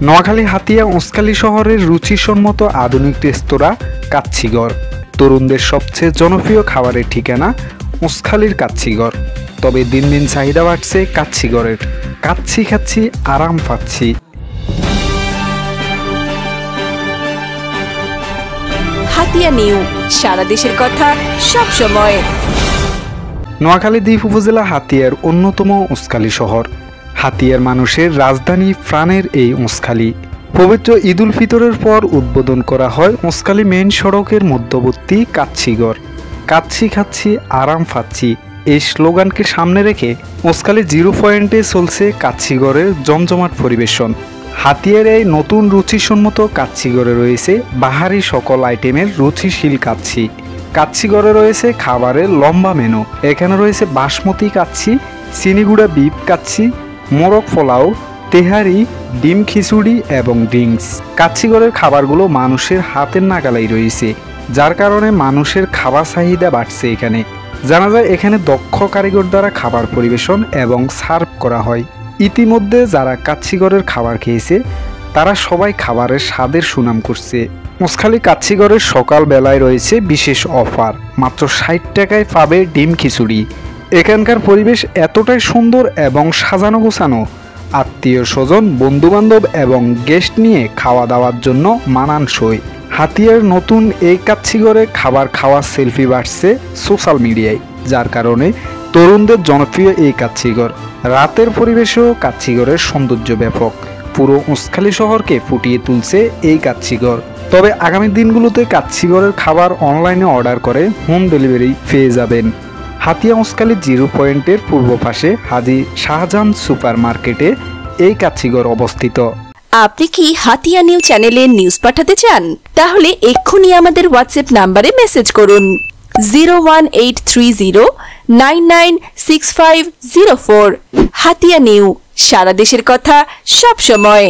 নোয়াখালী হাতিয়া উঁচখালী শহরের রুচিসম্মত আধুনিক রেস্তোরাঁ কাচ্চিঘর, তরুণদের সবচেয়ে জনপ্রিয় খাবারের ঠিকানা উঁচখালীর কাচ্চিঘর। তবে দিন দিন চাহিদা বাড়ছে কাচ্চিঘরের। কাচ্চি খাচ্ছি, আরাম পাচ্ছি। হাতিয়া নিউ, সারা দেশের কথা সব সময়। নোয়াখালী দ্বীপ উপজেলা হাতিয়ার অন্যতম উঁচখালী শহর। হাতিয়ার মানুষের রাজধানী, প্রাণের এই উঁচখালী। পবিত্র ঈদুল ফিতরের পর উদ্বোধন করা হয় উঁচখালী মেইন সড়কের মধ্যবর্তী কাচ্চিঘর। কাচ্চি খাচ্ছি, আরাম পাচ্ছি, এই স্লোগানকে সামনে রেখে উঁচখালী জিরো পয়েন্টে চলছে কাচ্চিঘরের জমজমাট পরিবেশন। হাতিয়ার এই নতুন রুচিসম্মত কাচ্চিঘরে রয়েছে বাহারি সকল আইটেমের রুচিশীল কাচ্চি। কাচ্চিঘরে রয়েছে খাবারের লম্বা মেনু। এখানে রয়েছে বাসমতি কাচ্চি, চিনিগুড়া বিফ কাচ্চি, মোরগ পোলাও, তেহারি, ডিম খিচুড়ি এবং ড্রিঙ্কস। কাচ্চিঘরের খাবারগুলো মানুষের হাতের নাগালেই রয়েছে, যার কারণে মানুষের খাবার চাহিদা বাড়ছে। এখানে জানা যায় এখানে দক্ষ কারিগর দ্বারা খাবার পরিবেশন এবং সার্ভ করা হয়। ইতিমধ্যে যারা কাচ্চিঘরের খাবার খেয়েছে তারা সবাই খাবারের স্বাদের সুনাম করছে। উঁচখালী কাচ্চিঘরের সকাল বেলায় রয়েছে বিশেষ অফার। মাত্র 60 টাকায় পাবে ডিম খিচুড়ি। এখানকার পরিবেশ এতটাই সুন্দর এবং সাজানো গোছানো, আত্মীয় স্বজন, বন্ধুবান্ধব এবং গেস্ট নিয়ে খাওয়া দাওয়ার জন্য মানানসই। হাতিয়ার নতুন এই কাচ্চিঘরে খাবার খাওয়ার সেলফি বাড়ছে সোশ্যাল মিডিয়ায়, যার কারণে তরুণদের জনপ্রিয় এই কাচ্চিঘর। রাতের পরিবেশেও কাচ্চিঘরের সৌন্দর্য ব্যাপক। পুরো উঁচখালী শহরকে ফুটিয়ে তুলছে এই কাচ্চিঘর। তবে আগামী দিনগুলোতে কাচ্চিঘরের খাবার অনলাইনে অর্ডার করে হোম ডেলিভারি পেয়ে যাবেন। হাতিয়া উঁচখালী জিরো পয়েন্টের পূর্ব পাশে হাজী শাহজাহান সুপার মার্কেটে এই কাচ্চিঘর অবস্থিত। আপনি কি হাতিয়া নিউ চ্যানেলে নিউজ পাঠাতে চান? তাহলে এক্ষুনি আমাদের হোয়াটসঅ্যাপ নাম্বারে মেসেজ করুন 01830996504। হাতিয়া নিউ, সারা দেশের কথা সব সময়।